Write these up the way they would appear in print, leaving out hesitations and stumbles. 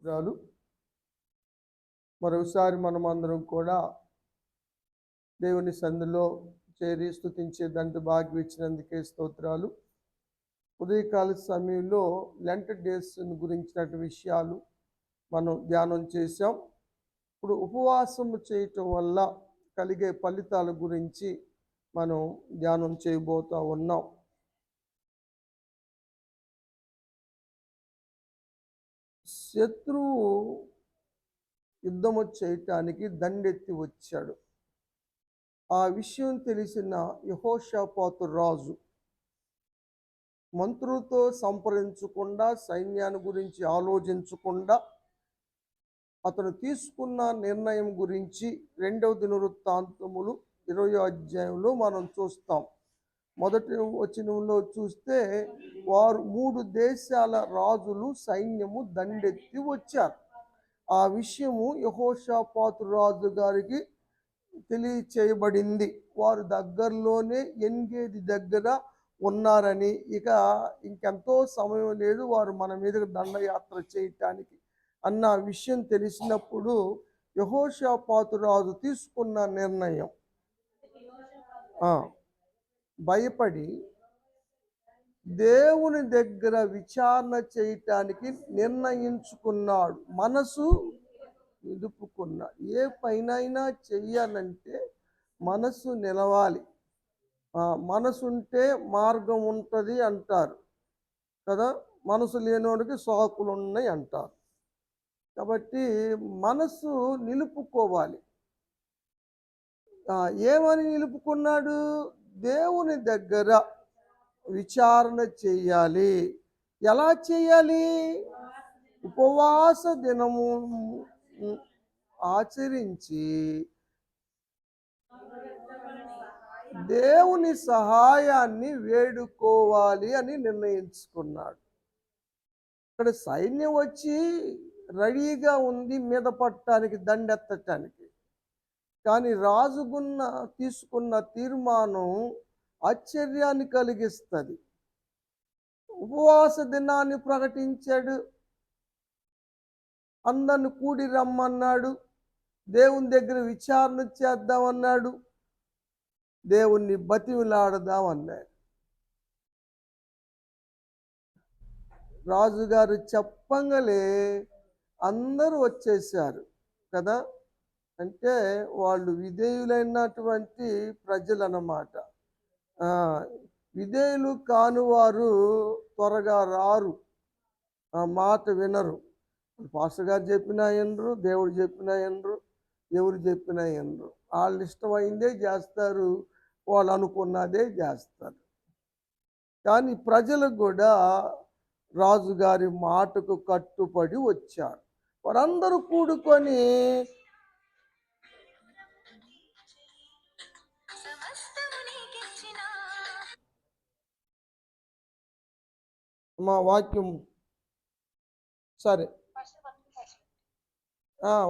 స్తోత్రాలు. మరోసారి మనం అందరం కూడా దేవుని సన్నిధిలో చేరి స్తుతించే దంత భాగ్యం ఇచ్చినందుకే స్తోత్రాలు. ఉదయకాల సమయంలో లెంట్ డేస్ గురించినటువంటి విషయాలు మనం ధ్యానం చేశాం. ఇప్పుడు ఉపవాసము చేయటం వల్ల కలిగే ఫలితాల గురించి మనం ధ్యానం చేయబోతా ఉన్నాం. శత్రువు యుద్ధము చేయటానికి దండెత్తి వచ్చాడు. ఆ విషయం తెలిసిన యెహోషాపాతు రాజు మంత్రులతో సంప్రదించకుండా, సైన్యాన్ని గురించి ఆలోచించకుండా అతను తీసుకున్న నిర్ణయం గురించి 2వ దినవృత్తాంతములు 20వ అధ్యాయంలో మనం చూస్తాం. మొదటి వచనంలో చూస్తే వారు 3 దేశాల రాజులు సైన్యము దండెత్తి వచ్చారు. ఆ విషయము యెహోషాపాతు రాజు గారికి తెలియచేయబడింది. వారు దగ్గరలోనే ఎన్గేది దగ్గర ఉన్నారని, ఇంకెంతో సమయం లేదు వారు మన మీదకి దండయాత్ర చేయటానికి అన్న విషయం తెలిసినప్పుడు యెహోషాపాతు రాజు తీసుకున్న నిర్ణయం భయపడి దేవుని దగ్గర విచారణ చేయటానికి నిర్ణయించుకున్నాడు. మనసు నిలుపుకున్నాడు. ఏ పైనైనా చెయ్యాలంటే మనసు నిలవాలి. మనసుంటే మార్గం ఉంటుంది అంటారు కదా. మనసు లేనోడికి సాకులు ఉన్నాయి అంటారు. కాబట్టి మనసు నిలుపుకోవాలి. ఏమని నిలుపుకున్నాడు? దేవుని దగ్గర విచారణ చేయాలి. ఎలా చేయాలి? ఉపవాస దినము ఆచరించి దేవుని సహాయాన్ని వేడుకోవాలి అని నిర్ణయించుకున్నాడు. ఇక్కడ సైన్యం వచ్చి రెడీగా ఉంది మీద పట్టడానికి, దండెత్తటానికి. కానీ రాజుగున్న తీసుకున్న తీర్మానం ఆశ్చర్యాన్ని కలిగిస్తుంది. ఉపవాస దినాన్ని ప్రకటించాడు. అందరిని కూడి రమ్మన్నాడు. దేవుని దగ్గర విచారణ చేద్దామన్నాడు. దేవుణ్ణి బతిమిలాడదామన్నాడు. రాజుగారు చెప్పంగలే అందరూ వచ్చేసారు కదా. అంటే వాళ్ళు విధేయులైనటువంటి ప్రజలు అన్నమాట. విధేయులు కానివారు త్వరగా రారు, ఆ మాట వినరు. పాస్టర్ గారు చెప్పినా వినరు, దేవుడు చెప్పినా వినరు, ఎవరు చెప్పినా వినరు. వాళ్ళు ఇష్టమైందే చేస్తారు, వాళ్ళు అనుకున్నదే చేస్తారు. కానీ ప్రజలకు కూడా రాజుగారి మాటకు కట్టుబడి వచ్చారు. వారందరూ కూడుకొని మా వాక్యం సరే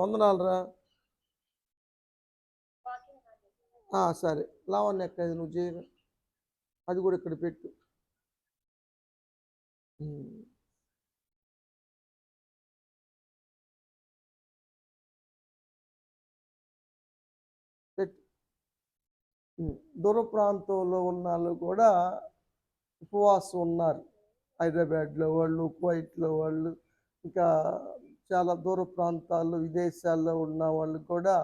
వందనాలరా. సరే లావణ్య ఎక్క నువ్వు చేయరు, అది కూడా ఇక్కడ పెట్టు. దూర ప్రాంతంలో ఉన్న వాళ్ళు కూడా ఉపవాసం ఉన్నారు. హైదరాబాద్లో వాళ్ళు, కువైట్లో వాళ్ళు, ఇంకా చాలా దూర ప్రాంతాల్లో విదేశాల్లో ఉన్న వాళ్ళు కూడా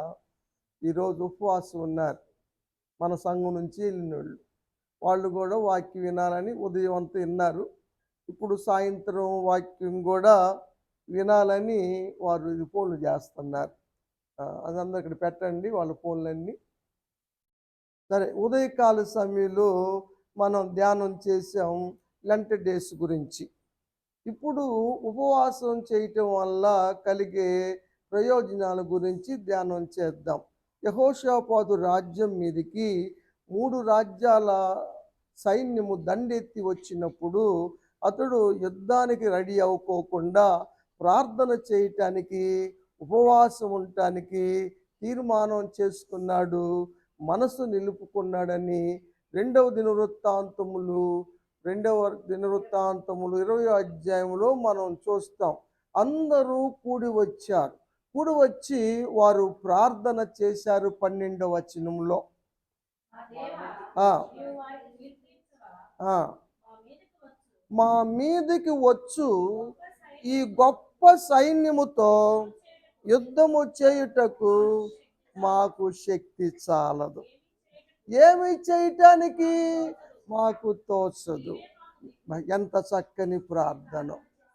ఈరోజు ఉపవాసం ఉన్నారు. మన సంఘం నుంచి వెళ్ళిన వాళ్ళు కూడా వాక్యం వినాలని ఉదయం అంతా విన్నారు. ఇప్పుడు సాయంత్రం వాక్యం కూడా వినాలని వారు ఫోన్లు చేస్తున్నారు. అదంతా ఇక్కడ పెట్టండి వాళ్ళ ఫోన్లన్నీ. సరే, ఉదయకాల సమయంలో మనం ధ్యానం చేసాం లెంట్ డేస్ గురించి. ఇప్పుడు ఉపవాసం చేయటం వల్ల కలిగే ప్రయోజనాల గురించి ధ్యానం చేద్దాం. యెహోషాపాతు రాజ్యం మీదకి 3 రాజ్యాల సైన్యము దండెత్తి వచ్చినప్పుడు అతడు యుద్ధానికి రెడీ అవ్వకోకుండా ప్రార్థన చేయటానికి, ఉపవాసం ఉండటానికి తీర్మానం చేసుకున్నాడు. మనసు నిలుపుకున్నాడని 2వ దినవృత్తాంతములు 20వ అధ్యాయంలో మనం చూస్తాం. అందరూ కూడి వచ్చారు. కూడి వచ్చి వారు ప్రార్థన చేశారు. 12వ వచనంలో ఆ, ఆ, మా మీదికి వచ్చు ఈ గొప్ప సైన్యముతో యుద్ధము చేయుటకు మాకు శక్తి చాలదు. ఏమి చేయటానికి మాకు తోచదు. ఎంత చక్కని ప్రార్థన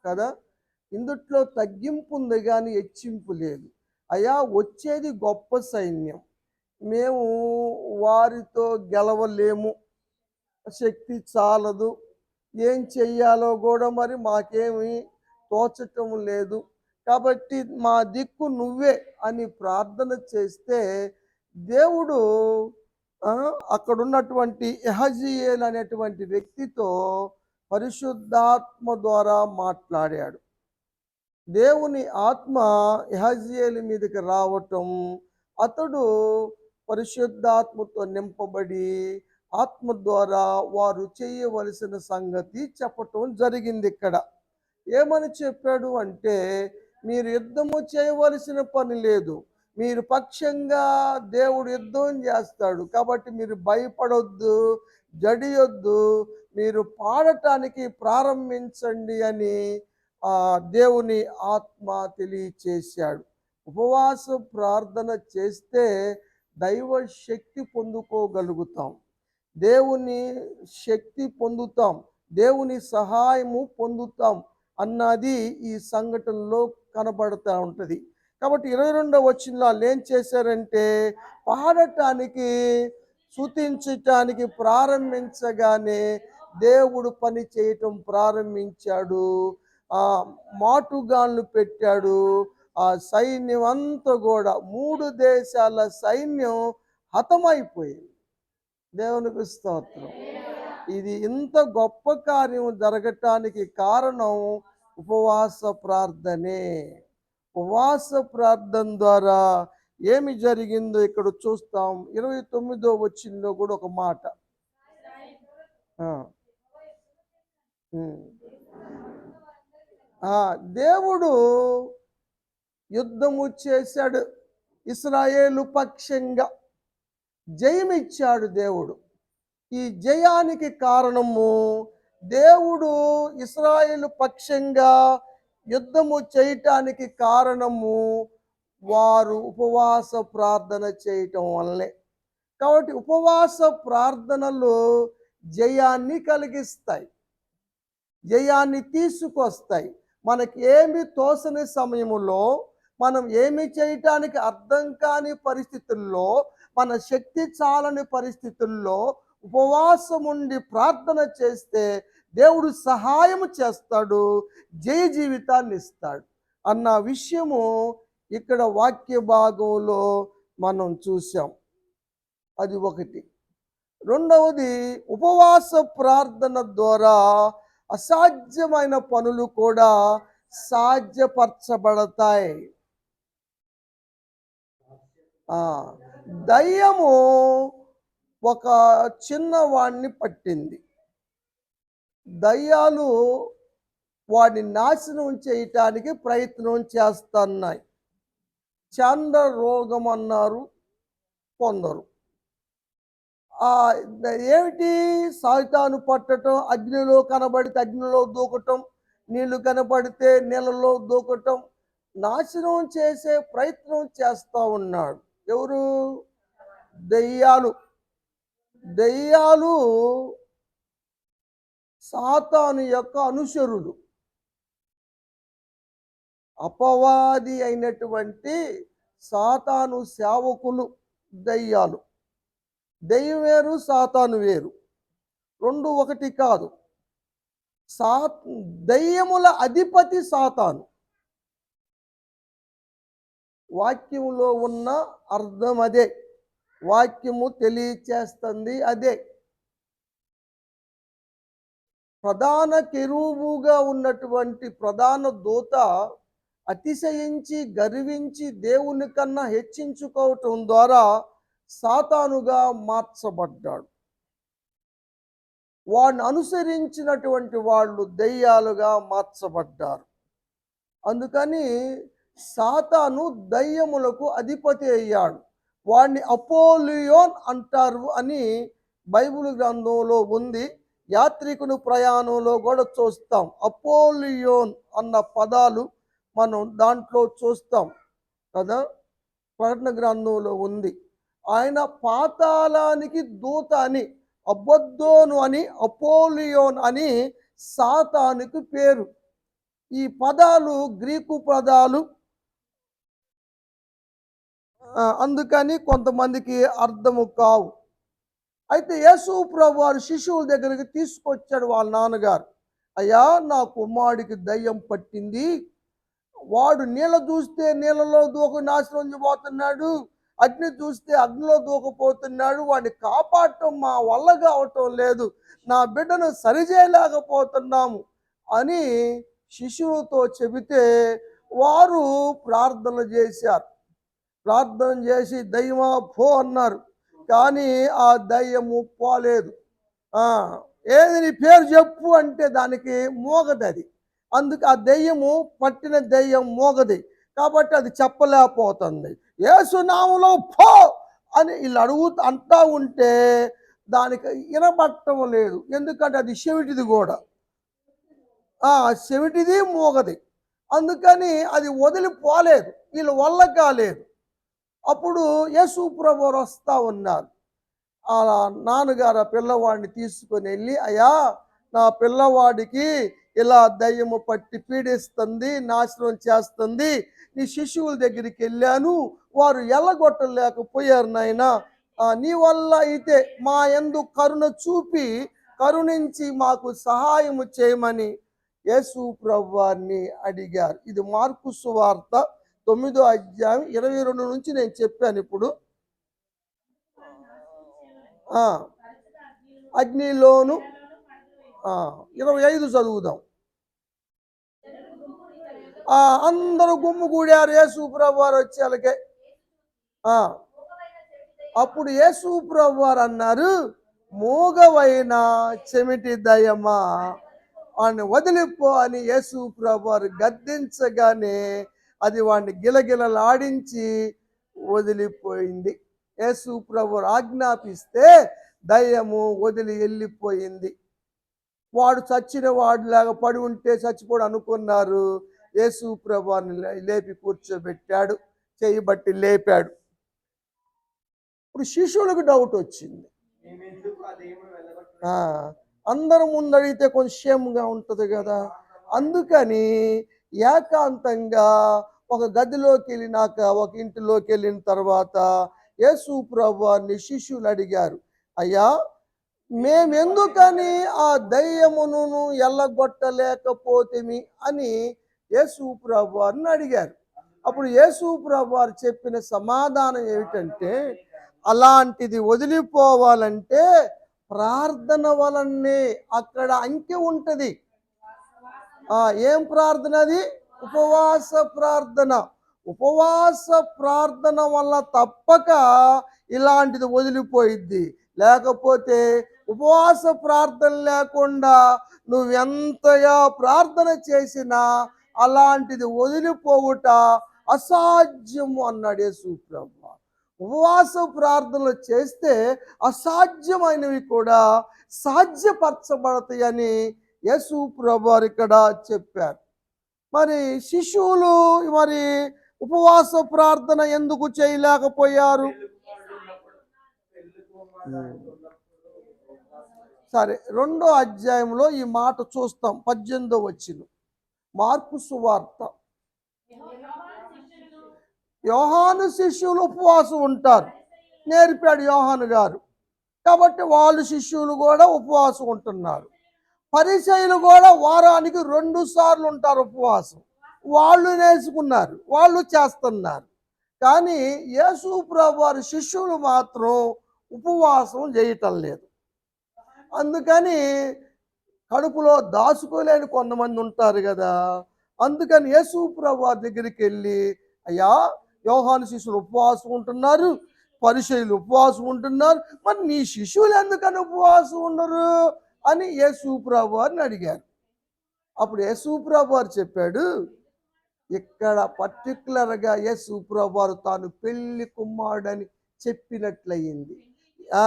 కదా. ఇందుట్లో తగ్గింపు ఉంది కానీ హెచ్చింపు లేదు. అయ్యా, వచ్చేది గొప్ప సైన్యం, మేము వారితో గెలవలేము, శక్తి చాలదు, ఏం చెయ్యాలో కూడా మరి మాకేమి తోచటం లేదు, కాబట్టి మా దిక్కు నువ్వే అని ప్రార్థన చేస్తే దేవుడు అక్కడ ఉన్నటువంటి యెహజీయేలు అనేటువంటి వ్యక్తితో పరిశుద్ధాత్మ ద్వారా మాట్లాడాడు. దేవుని ఆత్మ యెహజీయేలు మీదకి రావటం, అతడు పరిశుద్ధాత్మతో నింపబడి ఆత్మ ద్వారా వారు చేయవలసిన సంగతి చెప్పటం జరిగింది. ఇక్కడ ఏమని చెప్పాడు అంటే, మీరు యుద్ధము చేయవలసిన పని లేదు, మీరు పక్షంగా దేవుడు యుద్ధం చేస్తాడు, కాబట్టి మీరు భయపడొద్దు, జడియొద్దు, మీరు పాడటానికి ప్రారంభించండి అని దేవుని ఆత్మ తెలియచేశాడు. ఉపవాస ప్రార్థన చేస్తే దైవ శక్తి పొందుకోగలుగుతాం, దేవుని శక్తి పొందుతాం, దేవుని సహాయము పొందుతాం అన్నది ఈ సంఘటనలో కనబడుతూ ఉంటుంది. కాబట్టి 22వ వచనంలో వాళ్ళు ఏం చేశారంటే, పాడటానికి స్తుతించటానికి ప్రారంభించగానే దేవుడు పని చేయటం ప్రారంభించాడు. మాటుగాళ్ళు పెట్టాడు. ఆ సైన్యం అంతా కూడా 3 దేశాల సైన్యం హతమైపోయింది. దేవునికి స్తోత్రం. ఇది ఇంత గొప్ప కార్యం జరగటానికి కారణం ఉపవాస ప్రార్థనే. ఉపవాస ప్రార్థన ద్వారా ఏమి జరిగిందో ఇక్కడ చూస్తాం. 29వ వచనంలో కూడా ఒక మాట, దేవుడు యుద్ధము చేశాడు, ఇశ్రాయేలు పక్షంగా జయమిచ్చాడు దేవుడు. ఈ జయానికి కారణము దేవుడు ఇశ్రాయేలు పక్షంగా యుద్ధము చేయటానికి కారణము వారు ఉపవాస ప్రార్థన చేయటం వల్లే. కాబట్టి ఉపవాస ప్రార్థనలు జయాన్ని కలిగిస్తాయి, జయాన్ని తీసుకొస్తాయి. మనకి ఏమి తోసని సమయంలో, మనం ఏమి చేయటానికి అర్థం కాని పరిస్థితుల్లో, మన శక్తి చాలని పరిస్థితుల్లో ఉపవాసం ఉండి ప్రార్థన చేస్తే దేవుడు సహాయం చేస్తాడు, జయ జీవితాన్ని ఇస్తాడు అన్న విషయము ఇక్కడ వాక్య భాగంలో మనం చూసాం. అది ఒకటి. రెండవది, ఉపవాస ప్రార్థన ద్వారా అసాధ్యమైన పనులు కూడా సాధ్యపరచబడతాయి. దయ్యము ఒక చిన్నవాడిని పట్టింది. దయ్యాలు వాడిని నాశనం చేయటానికి ప్రయత్నం చేస్తున్నాయి. చంద్ర రోగం అన్నారు కొందరు. ఏమిటి? సాయితాను పట్టటం, అగ్నిలో కనబడితే అగ్నిలో దూకటం, నీళ్లు కనబడితే నీళ్ళలో దూకటం, నాశనం చేసే ప్రయత్నం చేస్తూ ఉన్నాడు. ఎవరు? దెయ్యాలు. దెయ్యాలు సాతాను యొక్క అనుచరులు, అపవాది అయినటువంటి సాతాను సేవకులు దెయ్యాలు. దెయ్యం వేరు, సాతాను వేరు, రెండు ఒకటి కాదు. దెయ్యముల అధిపతి సాతాను. వాక్యములో ఉన్న అర్థం అదే, వాక్యము తెలియచేస్తుంది అదే. ప్రధాన కెరూబుగా ఉన్నటువంటి ప్రధాన దూత అతిశయించి గర్వించి దేవుని కన్నా హెచ్చించుకోవటం ద్వారా సాతానుగా మార్చబడ్డాడు. వాడిని అనుసరించినటువంటి వాళ్ళు దెయ్యాలుగా మార్చబడ్డారు. అందుకని సాతాను దయ్యములకు అధిపతి అయ్యాడు. వాడిని అపోలియోన్ అంటారు అని బైబిల్ గ్రంథంలో ఉంది. యాత్రికుని ప్రయాణంలో కూడా చూస్తాం. అపోలియోన్ అన్న పదాలు మనం దాంట్లో చూస్తాం కదా. ప్రకటన గ్రంథంలో ఉంది. ఆయన పాతాళానికి దూత అని, అబద్దోను అని, అపోలియోన్ అని సాతానుకి పేరు. ఈ పదాలు గ్రీకు పదాలు. అందుకని కొంతమందికి అర్థము కావు. అయితే యేసు ప్రభు వారు శిశువుల దగ్గరికి తీసుకొచ్చాడు వాళ్ళ నాన్నగారు. అయ్యా, నా కుమారుడికి దయ్యం పట్టింది, వాడు నీళ్ళ చూస్తే నీళ్ళలో దూక నాశనం పోతున్నాడు, అగ్ని చూస్తే అగ్నిలో దూకపోతున్నాడు, వాడిని కాపాడటం మా వల్ల కావటం లేదు, నా బిడ్డను సరిచేయలేకపోతున్నాము అని శిశువుతో చెబితే వారు ప్రార్థన చేశారు. ప్రార్థన చేసి దయ్యమా పో అన్నారు. కానీ ఆ దయ్యము పోలేదు. ఏది నీ పేరు చెప్పు అంటే దానికి మోగది. అది అందుకు ఆ దెయ్యము, పట్టిన దెయ్యం మోగది కాబట్టి అది చెప్పలేకపోతుంది. యేసు నామములో పో అని వీళ్ళు అంటా ఉంటే దానికి వినబట్టం లేదు. ఎందుకంటే అది చెవిటిది కూడా, చెవిటిది మోగది. అందుకని అది వదిలిపోలేదు, వీళ్ళ వల్ల కాలేదు. అప్పుడు యేసు ప్రభువు వస్తూ ఉన్నారు. ఆ నాన్నగారు ఆ పిల్లవాడిని తీసుకొని వెళ్ళి, అయ్యా, నా పిల్లవాడికి ఇలా దయ్యము పట్టి పీడిస్తుంది, నాశనం చేస్తుంది, నీ శిశువుల దగ్గరికి వెళ్ళాను, వారు ఎల్లగొట్టలేకపోయారు నాయనా, నీ వల్ల అయితే మా యందు కరుణ చూపి కరుణించి మాకు సహాయము చేయమని యేసు ప్రభువారిని అడిగారు. ఇది మార్కు సువార్త 9వ అధ్యాయం 22 నుంచి నేను చెప్పాను. ఇప్పుడు అగ్నిలోను 25 చదువుదాం. అందరూ గుమ్ముగూడారు యేసు ప్రభువారు వచ్చేలకే. అప్పుడు యేసు ప్రభువారు అన్నారు, మూగవైన చెమిటి దయ్యమా వాడిని వదిలిపో అని యేసు ప్రభువారు గద్దించగానే అది వాడిని గిలగిలలాడించి వదిలిపోయింది. యేసు ప్రభువారు ఆజ్ఞాపిస్తే దయ్యము వదిలి వెళ్ళిపోయింది. వాడు చచ్చిన వాడిలాగా పడి ఉంటే చచ్చిపోడు అనుకున్నారు. యేసు ప్రభువారిని లేపి కూర్చోబెట్టాడు, చేయబట్టి లేపాడు. ఇప్పుడు శిష్యులకు డౌట్ వచ్చింది. అందరం ముందు అడిగితే కొంచెం క్షేమంగా ఉంటుంది కదా. అందుకని ఏకాంతంగా ఒక గదిలోకి వెళ్ళినాక, ఒక ఇంటిలోకి వెళ్ళిన తర్వాత యేసు ప్రభువారిని శిష్యులు అడిగారు, అయ్యా, మేమెందుకని ఆ దయ్యమును ఎల్లగొట్టలేకపోతేమి అని యేసు ప్రభువారిని అడిగారు. అప్పుడు యేసు ప్రభువారు చెప్పిన సమాధానం ఏమిటంటే, అలాంటిది వదిలిపోవాలంటే ప్రార్థన వలనే. అక్కడ అంకె ఉంటుంది. ఏం ప్రార్థన అది? ఉపవాస ప్రార్థన. ఉపవాస ప్రార్థన వల్ల తప్పక ఇలాంటిది వదిలిపోయిద్ది. లేకపోతే ఉపవాస ప్రార్థన లేకుండా నువ్వెంతగా ప్రార్థన చేసినా అలాంటిది వదిలిపోవుట అసాధ్యము అన్నాడు యేసు ప్రభువు. ఉపవాస ప్రార్థనలు చేస్తే అసాధ్యమైనవి కూడా సాధ్యపరచబడతాయని యేసు ప్రభువారు ఇక్కడ చెప్పారు. మరి శిశువులు మరి ఉపవాస ప్రార్థన ఎందుకు చేయలేకపోయారు? సరే, 2వ అధ్యాయంలో ఈ మాట చూస్తాం. 18వ వచనం మార్కు సువార్త. యోహాను శిష్యులు ఉపవాసం ఉంటారు, నేర్పాడు యోహాను గారు. కాబట్టి వాళ్ళు శిష్యులు కూడా ఉపవాసం ఉంటున్నారు. పరిసయ్యులు కూడా వారానికి 2 సార్లు ఉంటారు ఉపవాసం. వాళ్ళు నేర్చుకున్నారు, వాళ్ళు చేస్తున్నారు. కానీ యేసు ప్రభువారి శిష్యులు మాత్రం ఉపవాసం చేయటం లేదు. అందుకని కడుపులో దాచుకోలేని కొంతమంది ఉంటారు కదా. అందుకని యేసు ప్రభువారి దగ్గరికి వెళ్ళి, అయ్యా, యోహాను శిష్యులు ఉపవాసం ఉంటున్నారు, పరిసయ్యులు ఉపవాసం ఉంటున్నారు, మరి నీ శిష్యులు ఎందుకని ఉపవాసం ఉండరు అని యేసు ప్రభువారిని అడిగారు. అప్పుడు యేసు ప్రభువారు చెప్పాడు, ఇక్కడ పర్టికులర్గా యేసు ప్రభువారు తాను పెళ్లి కుమారుడని చెప్పినట్లయింది. ఆ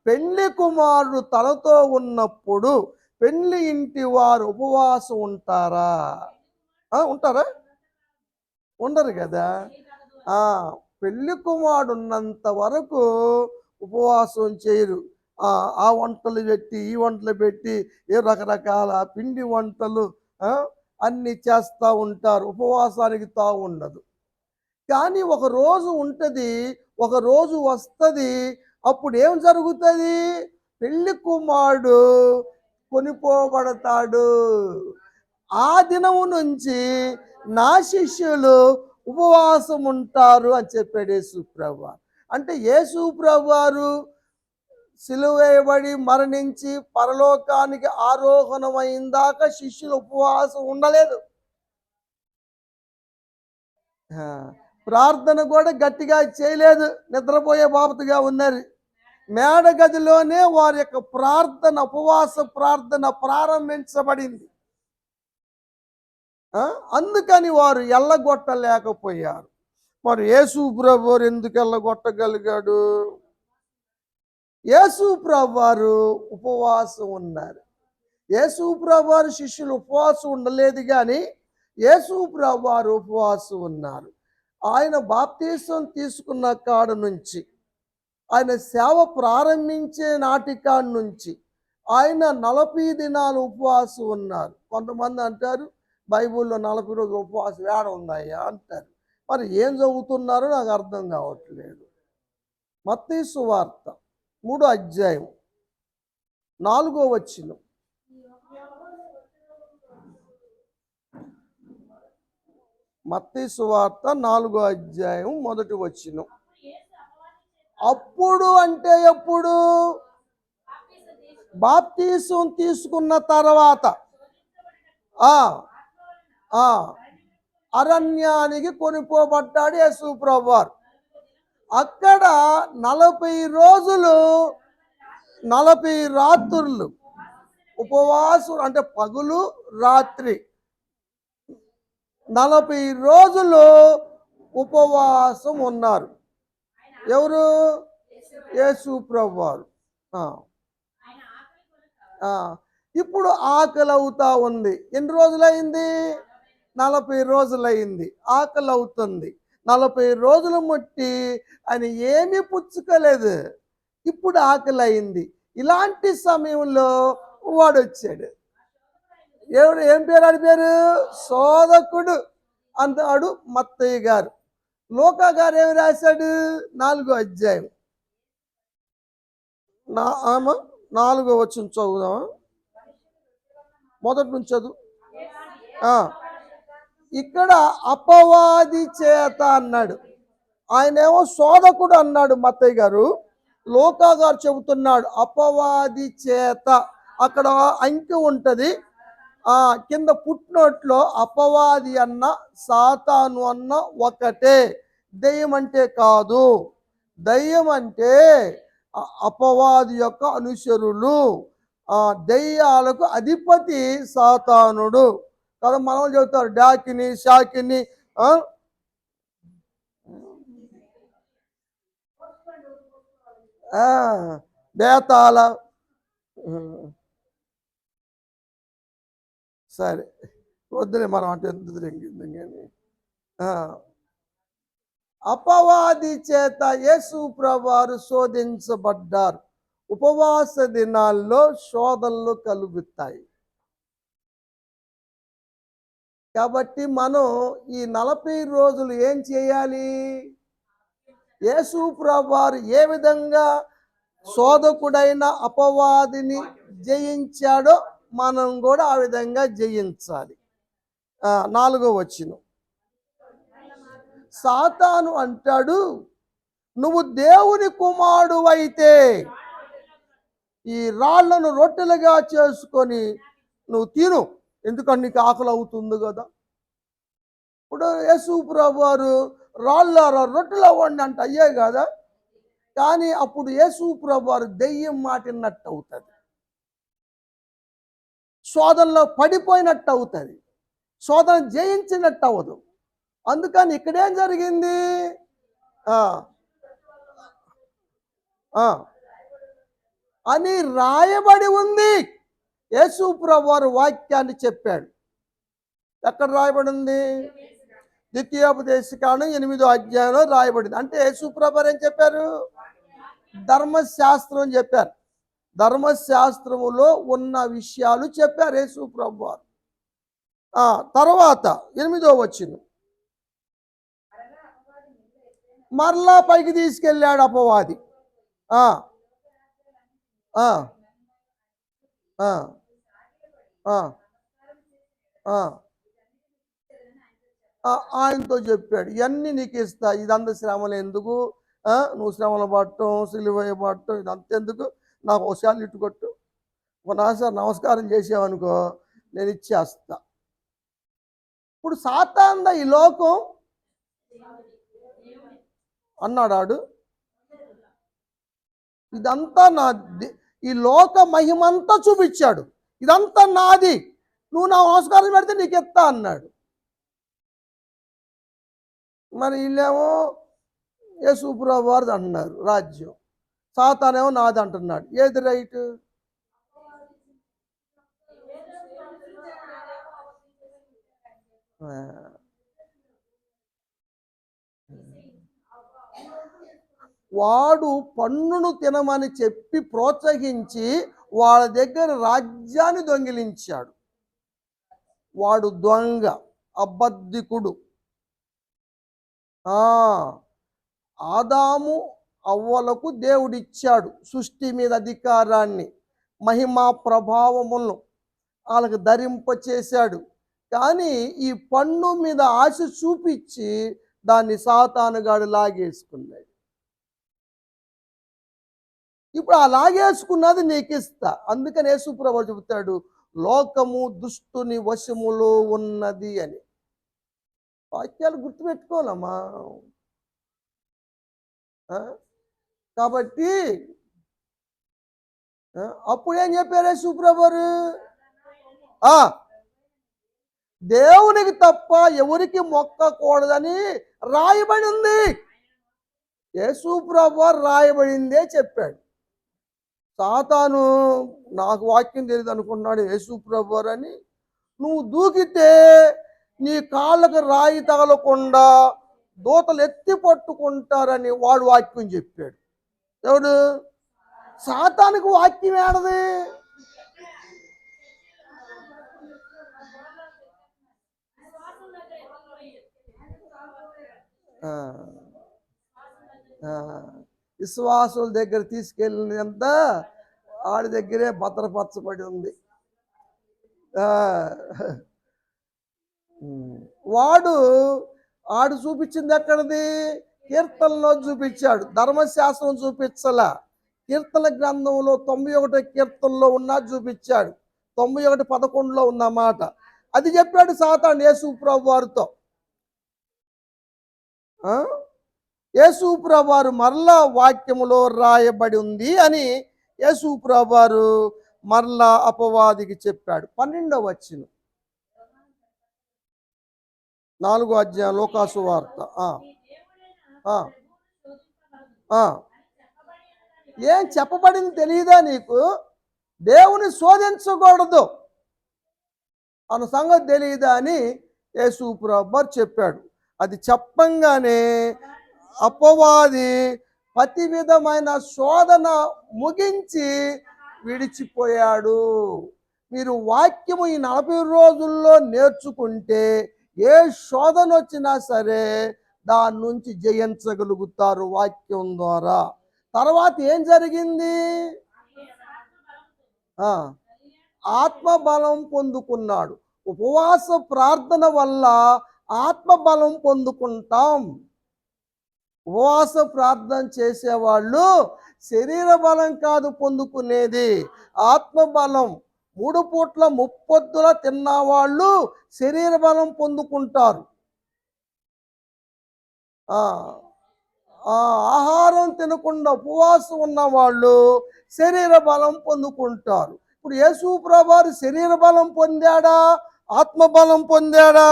పెళ్లి కుమారుడు తనతో ఉన్నప్పుడు పెళ్లి ఇంటి వారు ఉపవాసం ఉంటారా? ఉంటారా? ఉండరు కదా. ఆ పెళ్లి కుమారుడు ఉన్నంత వరకు ఉపవాసం చేయరు. ఆ వంటలు పెట్టి ఈ వంటలు పెట్టి ఏ రకరకాల పిండి వంటలు ఆ, అన్ని చేస్తూ ఉంటారు. ఉపవాసానికి తావుండదు. కానీ ఒక రోజు ఉంటుంది, ఒక రోజు వస్తుంది. అప్పుడు ఏం జరుగుతుంది? పెళ్లి కుమారుడు కొనిపోబడతాడు. ఆ దినము నుంచి నా శిష్యులు ఉపవాసం ఉంటారు అని చెప్పాడు యేసుప్రభు. అంటే యేసుప్రభు సిలువ వేయబడి మరణించి పరలోకానికి ఆరోహణమైందాక శిష్యులు ఉపవాసం ఉండలేదు. ప్రార్థన కూడా గట్టిగా చేయలేదు, నిద్రపోయే బాబతుగా ఉన్నారు. మేడ గదిలోనే వారి యొక్క ప్రార్థన, ఉపవాస ప్రార్థన ప్రారంభించబడింది. అందుకని వారు ఎల్లగొట్టలేకపోయారు. మరి యేసు ప్రభువారు ఎందుకు ఎల్లగొట్టగలిగాడు? యేసు ప్రభువారు ఉపవాసం ఉన్నారు. యేసు ప్రభువారు శిష్యులు ఉపవాసం ఉండలేదు, కానీ యేసు ప్రభువారు ఉపవాసం ఉన్నారు. ఆయన బాప్తీసం తీసుకున్న కాడ నుంచి, ఆయన సేవ ప్రారంభించే నాటికాడ నుంచి ఆయన 40 దినాలు ఉపవాసం ఉన్నారు. కొంతమంది అంటారు బైబిల్లో 40 రోజులు ఉపవాసం ఏడ ఉందయ్యా అంటారు. మరి ఏం చదువుతున్నారో నాకు అర్థం కావట్లేదు. మత్తయి సువార్త 3వ అధ్యాయం 4వ వచనం. మత్తయి సువార్త 4వ అధ్యాయం 1వ వచనం. అప్పుడు అంటే ఎప్పుడు? బాప్తీసం తీసుకున్న తర్వాత అరణ్యానికి కొనిపోబడ్డాడు యేసు ప్రభువారు. అక్కడ 40 రోజులు 40 రాత్రులు ఉపవాసం, అంటే పగులు రాత్రి 40 రోజులు ఉపవాసం ఉన్నారు. ఎవరు? యేసు ప్రభువారు. ఇప్పుడు ఆకలి అవుతా ఉంది. ఎన్ని రోజులైంది? 40 రోజులైంది. ఆకలి అవుతుంది. 40 రోజులు ముట్టి ఆయన ఏమీ పుచ్చుకోలేదు. ఇప్పుడు ఆకలి అయింది. ఇలాంటి సమయంలో వాడు వచ్చాడు. ఎవడు? ఏం పేరు? అని పేరు శోధకుడు అన్నాడు మత్తయ్య గారు. లూకా గారు ఏమి రాశాడు? 4వ అధ్యాయం 4వ వచనం చదువుదామా? మొదటి నుంచి చదువు. ఇక్కడ అపవాది చేత అన్నాడు. ఆయనేమో శోధకుడు అన్నాడు మత్తయ్య గారు. లూకా గారు చెబుతున్నాడు అపవాది చేత. అక్కడ అంకె ఉంటుంది. కింద పుట్టినోట్లో అపవాది అన్న సాతాను అన్న ఒకటే. దెయ్యం అంటే కాదు. దెయ్యం అంటే అపవాది యొక్క అనుచరులు, దెయ్యాలకు అధిపతి సాతానుడు కదా. మనం చెబుతారు డాకిని, షాకిని, బేతాళ. సరే వద్దులే, మనం అంటే ఎందుకు కానీ. అపవాది చేత యేసు ప్రభువారు శోధించబడ్డారు. ఉపవాస దినాల్లో శోధనలు కలుగుతాయి. కాబట్టి మనం ఈ 40 రోజులు ఏం చేయాలి? యేసు ప్రభువారు ఏ విధంగా శోధకుడైన అపవాదిని జయించాడో మనం కూడా ఆ విధంగా జయించాలి. 4వ వచనం. సాతాను అంటాడు, నువ్వు దేవుని కుమారుడు అయితే ఈ రాళ్లను రొట్టెలుగా చేసుకొని నువ్వు తిను, ఎందుకంటే నీకు ఆకలి అవుతుంది కదా. ఇప్పుడు యేసు ప్రభువారు రాళ్ళారా రొట్టెలు అవ్వండి అంటే అయ్యే కదా. కానీ అప్పుడు యేసు ప్రభువారు దెయ్యం మాటినట్టు అవుతుంది, శోధనలో పడిపోయినట్టు అవుతుంది, శోధన జయించినట్టు అవ్వదు. అందుకని ఇక్కడేం జరిగింది? ఆ, ఆ, అని రాయబడి ఉంది. యేసు ప్రభువారు వాక్యాన్ని చెప్పాడు. ఎక్కడ రాయబడి ఉంది? ద్వితీయోపదేశకాండం 8వ అధ్యాయంలో రాయబడింది. అంటే యేసు ప్రభువారు ఏం చెప్పారు? ధర్మశాస్త్రం చెప్పారు. ధర్మశాస్త్రములో ఉన్న విషయాలు చెప్పారు యేసు ప్రభువారు. తర్వాత 8వ వచనం, మరలా పైకి తీసుకెళ్ళాడు అపవాది. ఆ, ఆ, ఆ, ఆ, ఆ, ఆయనతో చెప్పాడు, ఇవన్నీ నీకు ఇస్తా, ఇదంతా శ్రమలు ఎందుకు, నువ్వు శ్రమలు పడటం, సిలువ పడటం, ఇదంతా ఎందుకు, నాకు ఒకసారి ఇటు కొట్టు, ఒకసారి నమస్కారం చేసావనుకో నేను ఇచ్చేస్తా. ఇప్పుడు సాతానుదా ఈ లోకం అన్నాడు. ఇదంతా నాది, ఈ లోక మహిమంతా చూపించాడు, ఇదంతా నాది, నువ్వు నా నమస్కారం పెడితే నీకు ఎత్తా అన్నాడు. మరి వీళ్ళేమో యేసు ప్రభువారిది అంటున్నారు రాజ్యం, సాతానేమో నాది అంటున్నాడు. ఏది రైట్? వాడు పన్నును తినమని చెప్పి ప్రోత్సహించి వాళ్ళ దగ్గర రాజ్యాన్ని దొంగిలించాడు. వాడు దొంగ, అబద్ధికుడు. ఆదాము అవ్వలకు దేవుడిచ్చాడు సృష్టి మీద అధికారాన్ని, మహిమా ప్రభావములను వాళ్ళకు ధరింపచేశాడు. కానీ ఈ పన్ను మీద ఆశ చూపించి దాన్ని సాతానుగాడు లాగేసుకున్నాడు. ఇప్పుడు ఆ లాగేసుకున్నది నీకు ఇస్తా. అందుకని యేసుప్రభువు చెబుతాడు, లోకము దుష్టుని వశములో ఉన్నది అని. వాక్యాలు గుర్తుపెట్టుకోవాలమ్మా. కాబట్టి అప్పుడేం చెప్పారు యేసుప్రభువు? దేవునికి తప్ప ఎవరికి మొక్కకూడదని రాయబడి ఉంది. యేసుప్రభువు రాయబడిందే చెప్పాడు. సాతాను నాకు వాక్యం తెలియదు అనుకున్నాడు యేసుప్రభువు అని. నువ్వు దూకితే నీ కాళ్ళకు రాయి తగలకుండా దూతలు ఎత్తి పట్టుకుంటారని వాడు వాక్యం చెప్పాడు. ఎవడు? సాతానికి వాక్యం ఏడది? విశ్వాసుల దగ్గర తీసుకెళ్ళినంత ఆడి దగ్గరే భద్రపరచబడి ఉంది. వాడు ఆడు చూపించింది ఎక్కడిది? కీర్తనలో చూపించాడు, ధర్మశాస్త్రం చూపించలా. కీర్తన గ్రంథంలో 91 కీర్తనలో ఉన్నా చూపించాడు, 91:11 ఉన్నమాట. అది చెప్పాడు సాతాను యేసు ప్రభువారితో. యేసు ప్రభువారు మరలా వాక్యములో రాయబడి ఉంది అని యేసు ప్రభువారు మరలా అపవాదికి చెప్పాడు. 12వ వచనం, 4వ అధ్యాయం లోకాసు వార్త. ఏం చెప్పబడింది తెలియదా నీకు? దేవుని శోధించకూడదు అన్న సంగతి తెలియదా అని యేసు ప్రభువారు చెప్పాడు. అది చెప్పంగానే అపవాది ప్రతి విధమైన శోధన ముగించి విడిచిపోయాడు. మీరు వాక్యము ఈ 40 రోజుల్లో నేర్చుకుంటే ఏ శోధన వచ్చినా సరే దాని నుంచి జయించగలుగుతారు వాక్యం ద్వారా. తర్వాత ఏం జరిగింది? ఆత్మబలం పొందుకున్నాడు. ఉపవాస ప్రార్థన వల్ల ఆత్మబలం పొందుకుంటాం. ఉపవాస ప్రార్థన చేసేవాళ్ళు శరీర బలం కాదు పొందుకునేది, ఆత్మబలం. 3 పూట్ల 3 పొద్దుల తిన్నవాళ్ళు శరీర బలం పొందుకుంటారు. ఆహారం తినకుండా ఉపవాసం ఉన్నవాళ్ళు శరీర బలం పొందుకుంటారు. ఇప్పుడు యేసు ప్రభువారు శరీర బలం పొందాడా? ఆత్మబలం పొందాడా?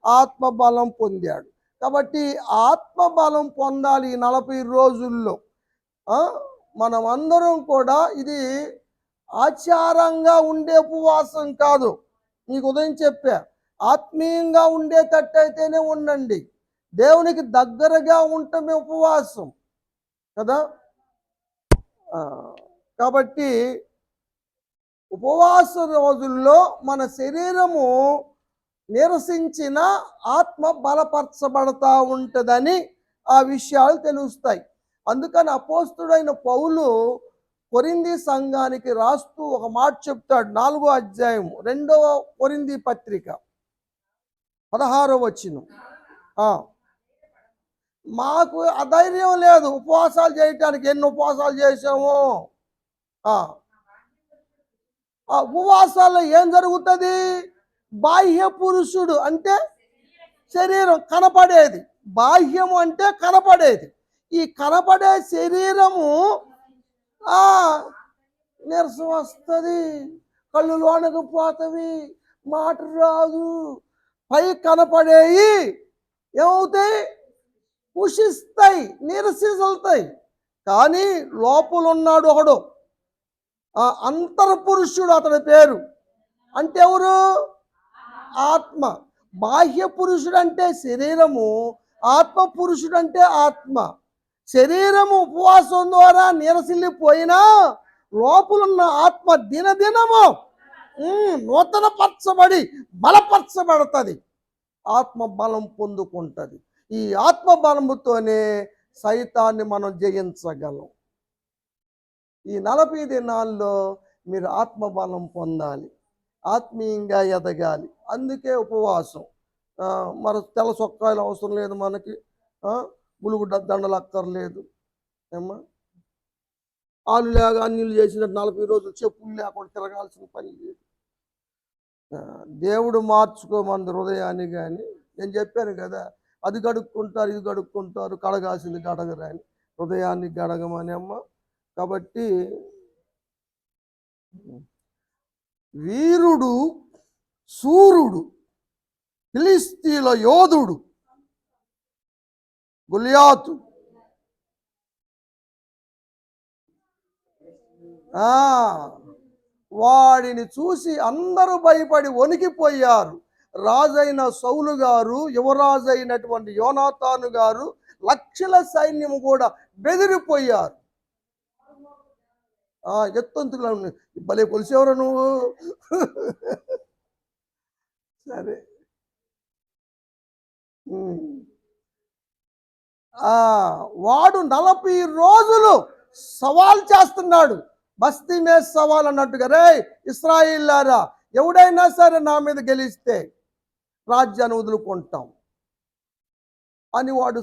ఆత్మబలం పొందాడు. కాబట్టి ఆత్మబలం పొందాలి ఈ 40 రోజుల్లో. ఆ, మనం అందరం కూడా ఇది ఆచారంగా ఉండే ఉపవాసం కాదు. మీకు ఉదయం చెప్పా, ఆత్మీయంగా ఉండేటట్టయితేనే ఉండండి. దేవునికి దగ్గరగా ఉండటమే ఉపవాసం కదా. ఆ, కాబట్టి ఉపవాస రోజుల్లో మన శరీరము నిరసించిన ఆత్మ బలపరచబడతా ఉంటుందని ఆ విషయాలు తెలుస్తాయి. అందుకని అపోస్తుడైన పౌలు కొరింథీ సంఘానికి రాస్తూ ఒక మాట చెప్తాడు. 4వ అధ్యాయం 2వ కొరింథీ పత్రిక 16వ వచనం. మాకు అధైర్యం లేదు ఉపవాసాలు చేయటానికి. ఎన్ని ఉపవాసాలు చేసాము. ఆ ఉపవాసాల్లో ఏం జరుగుతుంది? బాహ్య పురుషుడు అంటే శరీరం కనపడేది, బాహ్యము అంటే కనపడేది. ఈ కనపడే శరీరము నీరసం వస్తుంది, కళ్ళు లోనకు పోతవి, మాట రాదు. పై కనపడేవి ఏమవుతాయి? పుషిస్తాయి, నీరసిస్తాయి. కానీ లోపల ఉన్నాడు ఒకడు, అంతర్పురుషుడు, అతడి పేరు. అంటే ఎవరు? ఆత్మ. బాహ్య పురుషుడు అంటే శరీరము, ఆత్మ పురుషుడు అంటే ఆత్మ. శరీరము ఉపవాసం ద్వారా నీరసిల్లిపోయినా లోపలున్న ఆత్మ దినదినము నూతనపరచబడి బలపరచబడుతుంది, ఆత్మ బలం పొందుకుంటుంది. ఈ ఆత్మ బలముతోనే సైతాన్ని మనం జయించగలం. ఈ 40 దినాల్లో మీరు ఆత్మబలం పొందాలి, ఆత్మీయంగా ఎదగాలి. అందుకే ఉపవాసం. మరి తెల్ల సొక్కాయలు అవసరం లేదు మనకి, బులుగు దండలు అక్కర్లేదు. ఏమ్మా, ఆలు లేక అన్యులు చేసినట్టు 40 రోజులు చెప్పులు లేకుండా తిరగాల్సిన పని లేదు. దేవుడు మార్చుకోమంది హృదయాన్ని. కానీ నేను చెప్పాను కదా, అది గడుక్కుంటారు, ఇది గడుక్కుంటారు, కడగాల్సింది గడగరాని. హృదయాన్ని గడగమని అమ్మ. కాబట్టి వీరుడు, సూర్యుడు, ఫిలిస్తీన్ల యోధుడు గొలియాతు వాడిని చూసి అందరూ భయపడి వణికిపోయారు. రాజైన సౌలు గారు, యువరాజు అయినటువంటి యోనాతాను గారు, లక్షల సైన్యము కూడా బెదిరిపోయారు. ఎత్తంతులు భలే కొలిసేవరా నువ్వు. సరే, వాడు 40 రోజులు సవాల్ చేస్తున్నాడు. బస్తీ మీద సవాల్ అన్నట్టుగా, రే ఇశ్రాయేలులారా, ఎవడైనా సరే నా మీద గెలిస్తే రాజ్యాన్ని వదులుకుంటాం అని వాడు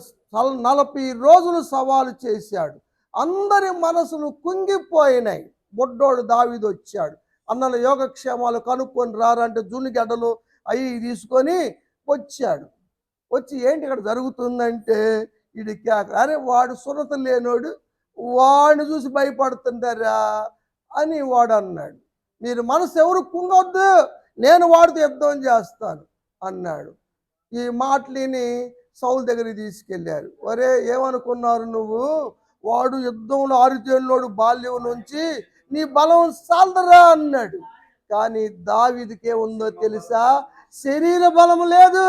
40 రోజులు సవాలు చేశాడు. అందరి మనసులు కుంగిపోయినాయి. బొడ్డోడు దావీదు వచ్చాడు. అన్నల యోగక్షేమాలు కనుక్కొని రారంటే జున్నుగడ్డలు అవి తీసుకొని వచ్చాడు. వచ్చి ఏంటి ఇక్కడ జరుగుతుందంటే వీడికి, అరే వాడు సున్నత లేనోడు, వాడిని చూసి భయపడుతుంటారా అని వాడు అన్నాడు. మీరు మనసు ఎవరు కుంగొద్దు, నేను వాడితో యుద్ధం చేస్తాను అన్నాడు. ఈ మాటలిని సౌలు దగ్గరికి తీసుకెళ్ళారు. ఒరే, ఏమనుకున్నారు నువ్వు? వాడు యుద్ధంలో ఆరితేళ్ళోడు, బాల్యం నుంచి నీ బలం సాల్దరా అన్నాడు. కానీ దావీదుకే ఉందో తెలుసా? శరీర బలం లేదు,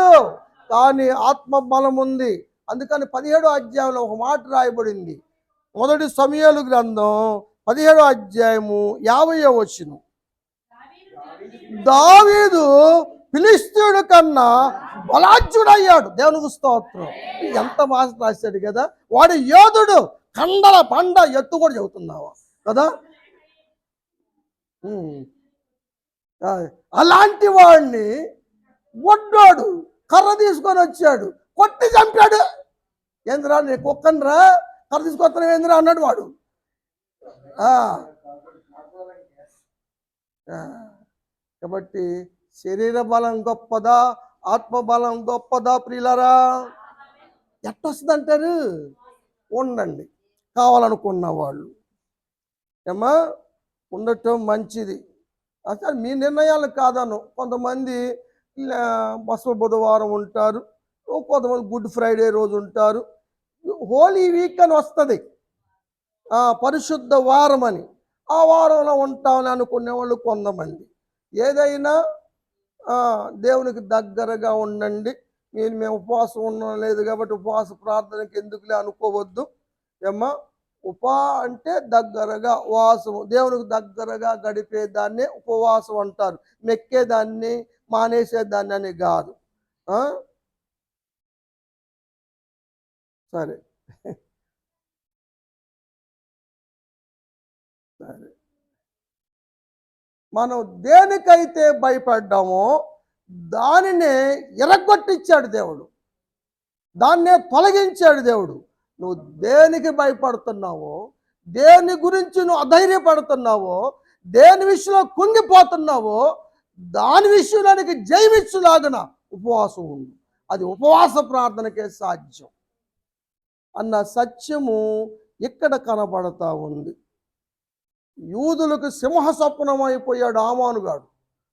కానీ ఆత్మ బలం ఉంది. అందుకని 17వ అధ్యాయంలో ఒక మాట రాయబడింది. 1 సమూయేలు గ్రంథం 17వ అధ్యాయము 50వ వచనం. దావీదు ఫిలిష్తీయుడు కన్నా బలాఢ్యుడయ్యాడు. దేవునికి స్తోత్రం. ఎంత మాట రాశాడు కదా. వాడు యోధుడు, కండల బండ ఎత్తు కూడా చెబుతున్నావా కదా. అలాంటి వాడిని ఒడ్డాడు కర్ర తీసుకొని వచ్చాడు, కొట్టి చంపాడు. ఏంద్రా నీ కుక్కనరా, కర్ర తీసుకొస్తాను ఏంద్రా అన్నాడు వాడు. కాబట్టి శరీర బలం గొప్పదా, ఆత్మబలం గొప్పదా ప్రియులరా? ఎట్టొస్తుంది అంటారు? ఉండండి, కావాలనుకున్న వాళ్ళు ఏమా ఉండటం మంచిది. అసలు మీ నిర్ణయాలు కాదను. కొంతమంది బసవ బుధవారం ఉంటారు, కొంతమంది గుడ్ ఫ్రైడే రోజు ఉంటారు. హోలీ వీక్ అని వస్తుంది, పరిశుద్ధ వారం అని, ఆ వారంలో ఉంటామని అనుకునే వాళ్ళు కొంతమంది. ఏదైనా దేవునికి దగ్గరగా ఉండండి. మేము ఉపవాసం ఉండడం లేదు కాబట్టి ఉపవాస ప్రార్థనకి ఎందుకులే అనుకోవద్దు. ఏమ్మా, అంటే దగ్గరగా ఉపవాసం, దేవునికి దగ్గరగా గడిపేదాన్ని ఉపవాసం అంటారు. మెక్కేదాన్ని మానేసేదాన్ని అని కాదు. సరే సరే, మనం దేనికైతే భయపడ్డామో దానినే ఎరగొట్టించాడు దేవుడు, దాన్నే తొలగించాడు దేవుడు. నువ్వు దేనికి భయపడుతున్నావో, దేని గురించి నువ్వు అధైర్యపడుతున్నావో, దేని విషయంలో కుంగిపోతున్నావో దాని విషయంలోనికి జయమిచ్చులాగన ఉపవాసం ఉంది. అది ఉపవాస ప్రార్థనకే సాధ్యం అన్న సత్యము ఇక్కడ కనబడతా ఉంది. యూదులకు సింహ స్వప్నమైపోయాడు ఆమానుగాడు.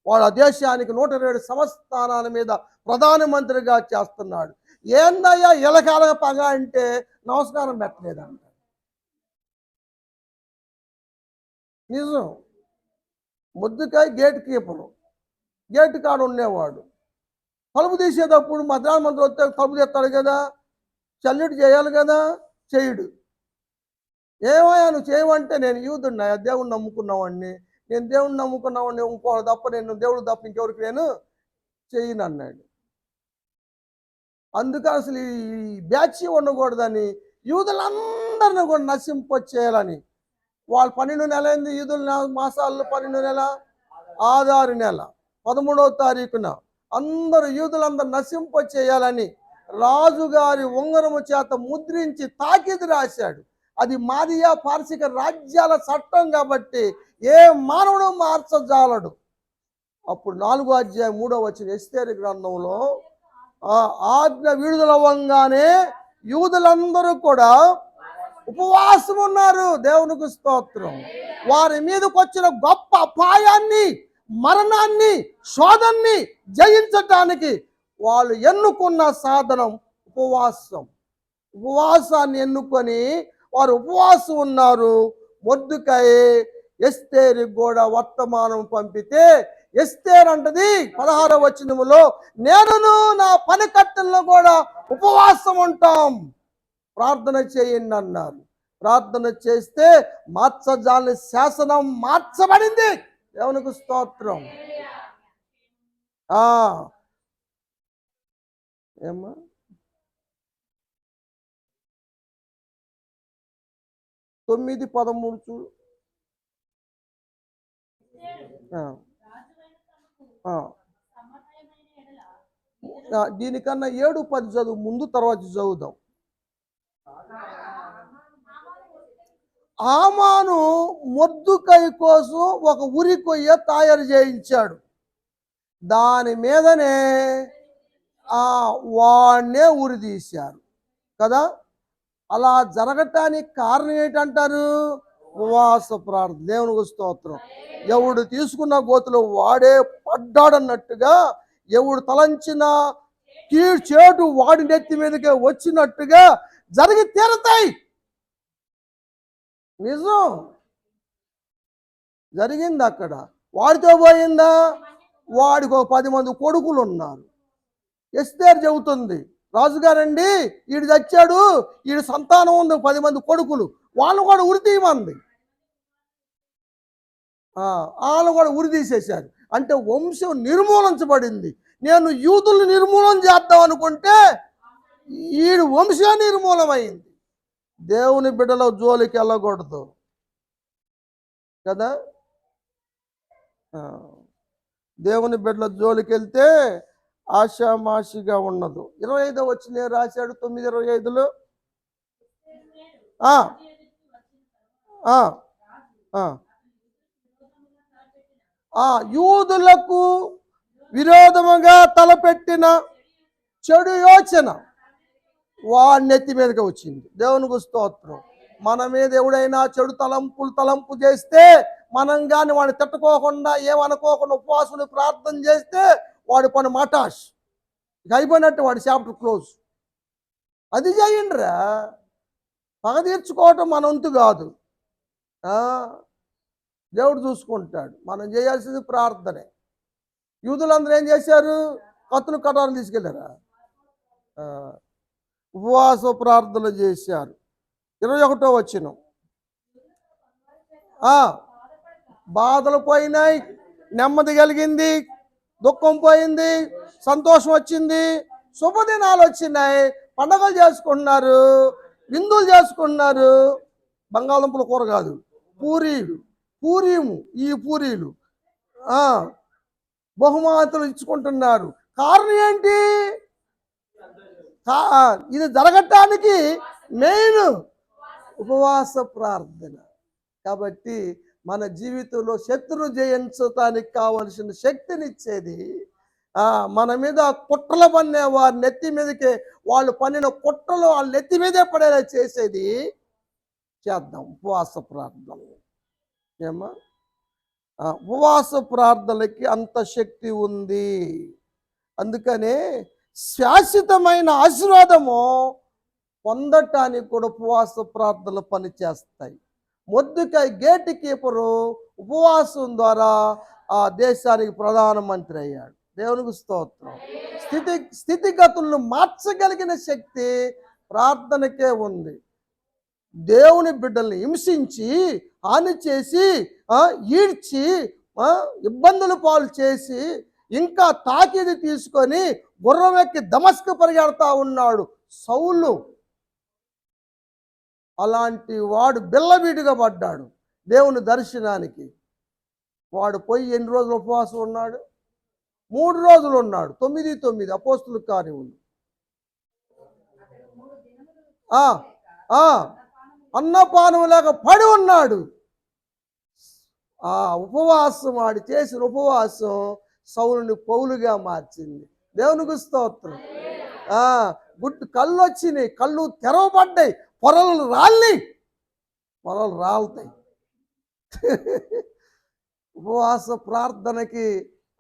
వాడు ఆ దేశానికి 107 సంస్థానాల మీద ప్రధానమంత్రిగా చేస్తున్నాడు. ఏందయ్యా ఇలకాలగా పగ అంటే నమస్కారం పెట్టలేదంట. నిజం. ముద్దుకాయ గేట్ కీపరు, గేట్ కాడ ఉండేవాడు. తలుపు తీసేటప్పుడు ప్రధానమంత్రి వస్తే తలుపు తీస్తాడు కదా, చల్లిటి చేయాలి కదా, చేయడు. ఏమయ్యా నువ్వు చేయమంటే, నేను యూదున్నా, దేవుడిని నమ్ముకున్నావాడిని, నేను దేవుడిని నమ్ముకున్నావాడిని, ఇంకోటి తప్ప నేను దేవుడు తప్ప ఇంకెవరికి నేను చేయను అన్నాడు. అందుకని అసలు ఈ బ్యాచ్ ఉండకూడదని యూదులందరినీ కూడా నశింపచేయాలని, వాళ్ళు 12 నెల అయింది, యూదుల మాసాల్లో 12 నెల, ఆదారు నెల 13వ తారీఖున అందరూ యూదులందరూ నశింపచేయాలని రాజుగారి ఉంగరము చేత ముద్రించి తాకీదు రాశాడు. అది మాదియా పార్శిక రాజ్యాల చట్టం కాబట్టి ఏ మానవుడు మార్చజాలడు. అప్పుడు 4వ అధ్యాయం 3వ వచనం ఎస్తేరు గ్రంథంలో ఆజ్ఞ విడుదలవ్వంగానే యూదులందరూ కూడా ఉపవాసం ఉన్నారు. దేవునికి స్తోత్రం. వారి మీదకి వచ్చిన గొప్ప అపాయాన్ని, మరణాన్ని, శోధన్ని జయించటానికి వాళ్ళు ఎన్నుకున్న సాధనం ఉపవాసం. ఉపవాసాన్ని ఎన్నుకొని వారు ఉపవాసం ఉన్నారు. మొర్దెకై ఎస్తేరుకి కూడా వర్తమానం పంపితే ఎస్తేరు అంటది 16వ వచనములో, నేనును నా పనికత్తెలను కూడా ఉపవాసం ఉంటాం, ప్రార్థన చేయండి అన్నారు. ప్రార్థన చేస్తే మార్చజాలని శాసనం మార్చబడింది. దేవునికి స్తోత్రం. ఏమ్మా, 9:13 చూడు. దీనికన్నా 7:10 చదువు, ముందు తర్వాత చదువుదాం. హామాను మొర్దెకై కోసం ఒక ఉరి కొయ్య తయారు చేయించాడు. దాని మీదనే వాడినే ఉరి తీశారు కదా. అలా జరగటానికి కారణం ఏంటంటారు? ఉపవాస ప్రార్థన. దేవునికి స్తోత్రం. ఎవడు తీసుకున్న గోతులో వాడే పడ్డాడన్నట్టుగా, ఎవడు తలంచిన చేటు వాడి నెత్తి మీదకే వచ్చినట్టుగా జరిగి తీరతాయి. నిజం జరిగింది. అక్కడ వాడితో పోయిందా? వాడికి ఒక 10 మంది కొడుకులు ఉన్నారు. ఎస్తేరు చెబుతుంది, రాజుగారండి ఈడు చచ్చాడు, ఈడు సంతానం ఉంది 10 మంది కొడుకులు, వాళ్ళు కూడా ఉరి తీయమంది. వాళ్ళు కూడా ఉరి తీసేశారు. అంటే వంశం నిర్మూలించబడింది. నేను యూదుల్ని నిర్మూలన చేద్దాం అనుకుంటే ఈడు వంశం నిర్మూలమైంది. దేవుని బిడ్డలో జోలికి వెళ్ళకూడదు కదా. దేవుని బిడ్డల జోలికి వెళ్తే ఆషామాషిగా ఉండదు. 25వ వచనం రాశాడు, 9:25లో యూదులకు విరోధముగా తలపెట్టిన చెడు యోచన వాడి నెత్తి మీదకి వచ్చింది. దేవునికి స్తోత్రం. మన మీద ఎవడైనా చెడు తలంపు చేస్తే, మనం కానీ వాడిని తిట్టుకోకుండా ఏమనుకోకుండా ఉపవాసుని ప్రార్థన చేస్తే వాడి పని మటాష్, ఇక అయిపోయినట్టు, వాడి చాప్టర్ క్లోజ్. అది చేయండిరా. పగ తీర్చుకోవటం మన వంతు కాదు. ఆ, దేవుడు చూసుకుంటాడు. మనం చేయాల్సింది ప్రార్థనే. యూదులందరూ ఏం చేశారు? కత్తులు కటారు తీసుకెళ్ళారా? ఆ, ఉపవాస ప్రార్థన చేశారు. 21వ వచనం. బాధలు పోయినాయి, నెమ్మది కలిగింది, దుఃఖం పోయింది, సంతోషం వచ్చింది, శుభదినాలు వచ్చినాయి, పండగలు చేసుకుంటున్నారు, విందులు చేసుకుంటున్నారు. బంగాళదుంపల కూర కాదు, పూరీము, ఈ పూరీలు బహుమతులు ఇచ్చుకుంటున్నారు. కారణం ఏంటి? ఇది జరగటానికి మెయిన్ ఉపవాస ప్రార్థన. కాబట్టి మన జీవితంలో శత్రువు జయించడానికి కావలసిన శక్తినిచ్చేది, మన మీద కుట్రలు పన్నే వారి నెత్తి మీదకే, వాళ్ళు పన్నిన కుట్రలు వాళ్ళ నెత్తి మీదే పడేలా చేసేది చేద్దాం ఉపవాస ప్రార్థన. ఏమా, ఉపవాస ప్రార్థనకి అంత శక్తి ఉంది. అందుకనే శాశ్వతమైన ఆశీర్వాదము పొందటానికి కూడా ఉపవాస ప్రార్థనలు పనిచేస్తాయి. మొర్దెకై గేట్ కీపరు ఉపవాసం ద్వారా ఆ దేశానికి ప్రధానమంత్రి అయ్యాడు. దేవునికి స్తోత్రం. స్థితిగతులను మార్చగలిగిన శక్తి ప్రార్థనకే ఉంది. దేవుని బిడ్డల్ని హింసించి, హాని చేసి, ఈడ్చి, ఇబ్బందుల పాలు చేసి, ఇంకా తాకిది తీసుకొని గుర్రం ఎక్కి దమస్కు పరిగెడతా ఉన్నాడు సౌలు. అలాంటి వాడు బిల్లబీటుగా పడ్డాడు దేవుని దర్శనానికి. వాడు పోయి ఎన్ని రోజులు ఉపవాసం ఉన్నాడు? 3 రోజులు ఉన్నాడు. 9 అపోస్తుల కార్యములు. అన్నపానం లేక పడి ఉన్నాడు. ఆ ఉపవాసం, వాడు చేసిన ఉపవాసం సౌలుని పౌలుగా మార్చింది. దేవునికి స్తోత్రం. కళ్ళు వచ్చినాయి, కళ్ళు తెరవబడ్డాయి, పొరలు రాలుతాయి. ఉపవాస ప్రార్థనకి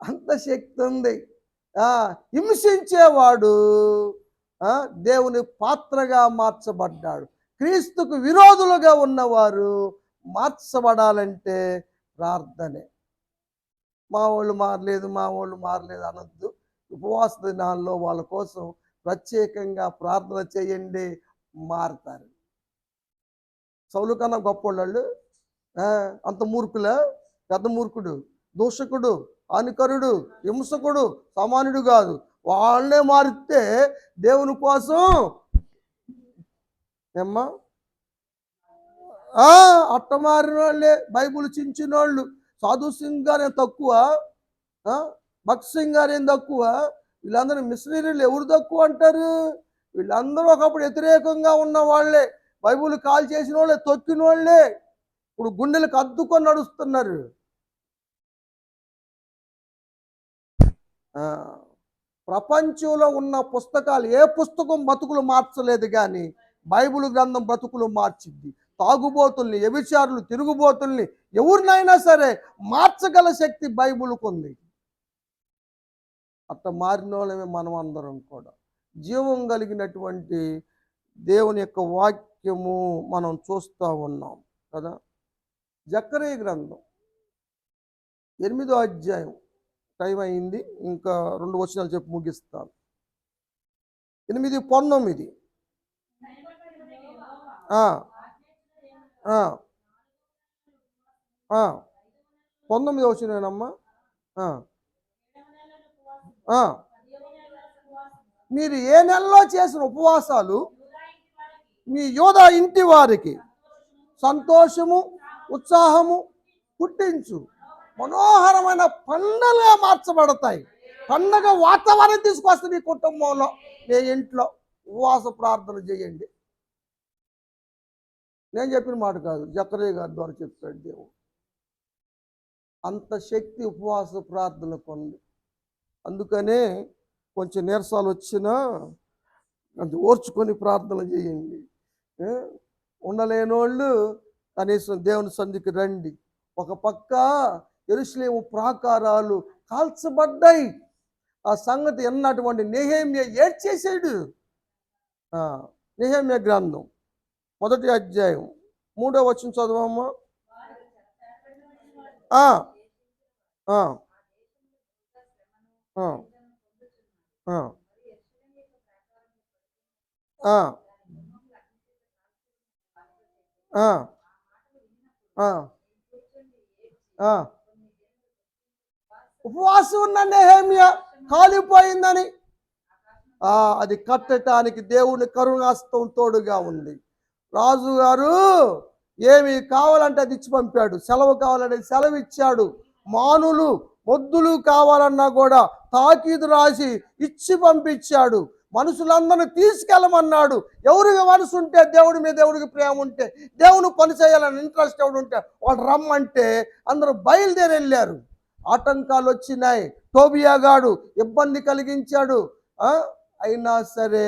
అంత శక్తి ఉంది. హింసించేవాడు దేవుని పాత్రగా మార్చబడ్డాడు. క్రీస్తుకు విరోధులుగా ఉన్నవారు మార్చబడాలంటే ప్రార్థనే. మా వాళ్ళు మారలేదు అనొద్దు. ఉపవాస దినాల్లో వాళ్ళ కోసం ప్రత్యేకంగా ప్రార్థన చేయండి, మారుతారు. సౌలు కన్నా గొప్పవాళ్ళు అంత మూర్ఖుల? పెద్ద మూర్ఖుడు, దూషకుడు, హానికరుడు, హింసకుడు, సామాన్యుడు కాదు. వాళ్ళనే మారితే దేవుని కోసం ఏమ్మా అట్ట మారిన వాళ్ళే, బైబుల్ చించిన వాళ్ళు. సాధు సింగ్ గారేం తక్కువ, భక్త్ సింగ్ గారేం తక్కువ? వీళ్ళందరూ మిషనరీలు ఎవరు తక్కువ అంటారు? వీళ్ళందరూ ఒకప్పుడు వ్యతిరేకంగా ఉన్న వాళ్ళే, బైబుల్ కాల్ చేసిన వాళ్ళే, తొక్కిన వాళ్ళే. ఇప్పుడు గుండెలకు అద్దుకొని నడుస్తున్నారు. ప్రపంచంలో ఉన్న పుస్తకాలు ఏ పుస్తకం బతుకులు మార్చలేదు, కానీ బైబిల్ గ్రంథం బ్రతుకులు మార్చింది. తాగుబోతుల్ని, వ్యభిచారులు, తిరుగుబోతుల్ని, ఎవరినైనా సరే మార్చగల శక్తి బైబిల్కు ఉంది. అట్ట మారిన వాళ్ళమే మనం అందరం కూడా. జీవం కలిగినటువంటి దేవుని యొక్క వాక్యము మనం చూస్తూ ఉన్నాం కదా. జకరియా గ్రంథం 8వ అధ్యాయం. టైం అయింది, ఇంకా 2 వచనాలు చెప్పి ముగిస్తాను. 8:19. 19వ వచనమేనమ్మా. మీరు ఏ నెలలో చేసిన ఉపవాసాలు మీ యోధా ఇంటి వారికి సంతోషము, ఉత్సాహము పుట్టించు. మనోహరమైన పండుగగా మార్చబడతాయి. పండగ వాతావరణం తీసుకొస్తుంది మీ కుటుంబంలో, మీ ఇంట్లో. ఉపవాస ప్రార్థన చేయండి. నేను చెప్పిన మాట కాదు, జకరియా గారి ద్వారా చెప్పాడు దేవుడు. అంత శక్తి ఉపవాస ప్రార్థనకు ఉంది. అందుకనే కొంచెం నీరసాలు వచ్చినా అది ఓర్చుకొని ప్రార్థన చేయండి. ఉండలేనోళ్ళు కనీసం దేవుని సన్నిధికి రండి. ఒక పక్క యెరూషలేము ప్రాకారాలు కాల్చబడ్డాయి. ఆ సంగతి ఎన్నటువంటి నెహెమ్యా ఏడ్చేసాడు. ఆ, నెహెమ్యా గ్రంథం 1వ అధ్యాయం 3వ వచనం చదవమ్మా. ఆ, ఆ, ఆ, ఆ, ఆ, ఆ, ఆ, ఆ. ఉపవాసం ఉన్న నెహెమ్యా కాలిపోయిందని ఆ అది కట్టడానికి దేవుని కరుణాస్తం తోడుగా ఉంది. రాజుగారు ఏమి కావాలంటే అది ఇచ్చి పంపాడు. సెలవు కావాలంటే సెలవు ఇచ్చాడు. మానులు మొద్దులు కావాలన్నా కూడా తాకీదు రాసి ఇచ్చి పంపించాడు. మనుషులందరినీ తీసుకెళ్ళమన్నాడు. ఎవరికి మనసు ఉంటే, దేవుడి మీద దేవుడికి ప్రేమ ఉంటే, దేవుని పని చేయాలని ఇంట్రెస్ట్ ఎవడు ఉంటే వాడు రమ్మంటే అందరూ బయలుదేరి వెళ్ళారు. ఆటంకాలు వచ్చినాయి. టోబియా గాడు ఇబ్బంది కలిగించాడు. ఆ అయినా సరే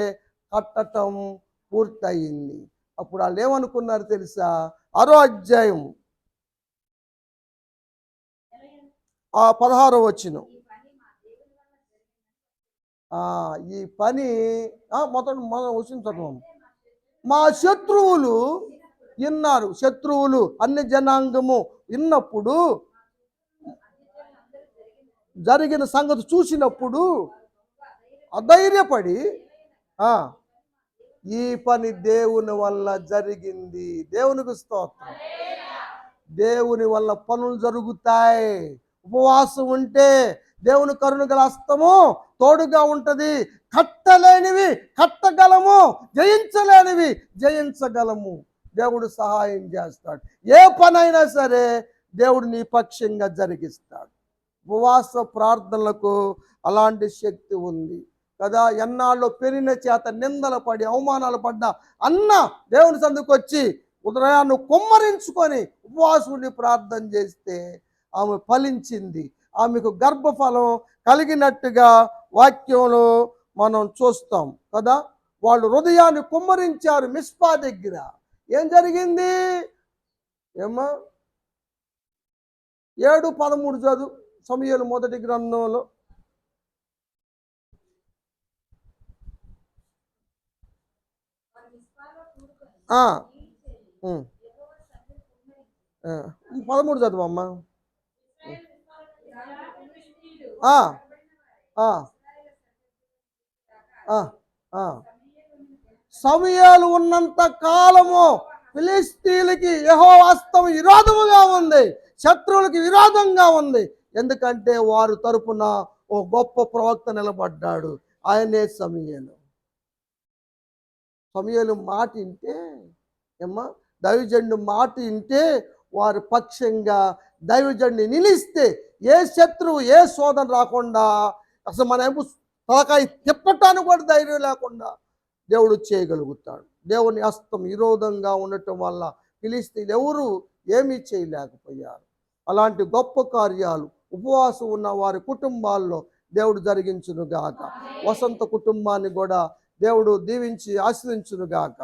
కట్టటం పూర్తయింది. అప్పుడు వాళ్ళు ఏమనుకున్నారు తెలుసా? 6వ అధ్యాయం 16వ వచనం. ఈ పని మొదటి వచనం చదవం. మా శత్రువులు విన్నారు. శత్రువులు అన్ని జనాంగము విన్నప్పుడు, జరిగిన సంగతి చూసినప్పుడు అధైర్యపడి ఈ పని దేవుని వల్ల జరిగింది. దేవునికి స్తోత్రం. దేవుని వల్ల పనులు జరుగుతాయి. ఉపవాసం ఉంటే దేవుని కరుణ గల హస్తము తోడుగా ఉంటది. కట్టలేనివి కట్టగలము, జయించలేనివి జయించగలము. దేవుడు సహాయం చేస్తాడు. ఏ పనైనా సరే దేవుడు నీ పక్షంగా జరిగిస్తాడు. ఉపవాస ప్రార్థనలకు అలాంటి శక్తి ఉంది కదా. ఎన్నాళ్ళు పెరిగిన చేత నిందలు పడి అవమానాలు పడ్డ అన్న దేవుని సందుకు వచ్చి ఉదయాన్ని కుమ్మరించుకొని ఉపవాసం ఉండి ప్రార్థన చేస్తే ఆమె ఫలించింది. ఆమెకు గర్భఫలం కలిగినట్టుగా వాక్యంలో మనం చూస్తాం కదా. వాళ్ళు హృదయాన్ని కుమ్మరించారు. మిస్పా దగ్గర ఏం జరిగింది ఏమో 7:13 చదువు. సమూయేలు మొదటి గ్రంథంలో ఆ 13 చదువమ్మా. సమూయేలు ఉన్నంత కాలము ఫిలిష్తీయులకి యెహోవా హస్తం విరోధముగా ఉంది, శత్రువులకి విరోధంగా ఉంది. ఎందుకంటే వారు తరపున ఓ గొప్ప ప్రవక్త నిలబడ్డాడు. ఆయనే సమూయేలు. సమూయేలు మాట వింటే ఏమ్మా, దైవజనుడు మాట వింటే వారి పక్షంగా దైవజనుడిని నిలిస్తే ఏ శత్రువు ఏ శోధన రాకుండా, అసలు మన తలకాయ తిప్పటానికి కూడా ధైర్యం లేకుండా దేవుడు చేయగలుగుతాడు. దేవుని హస్తం విరోధంగా ఉండటం వల్ల ఫిలిష్తీయులు ఎవరు ఏమీ చేయలేకపోయారు. అలాంటి గొప్ప కార్యాలు ఉపవాసం ఉన్న వారి కుటుంబాల్లో దేవుడు జరిగించునుగాక. వసంత కుటుంబాన్ని కూడా దేవుడు దీవించి ఆశీర్వించునుగాక.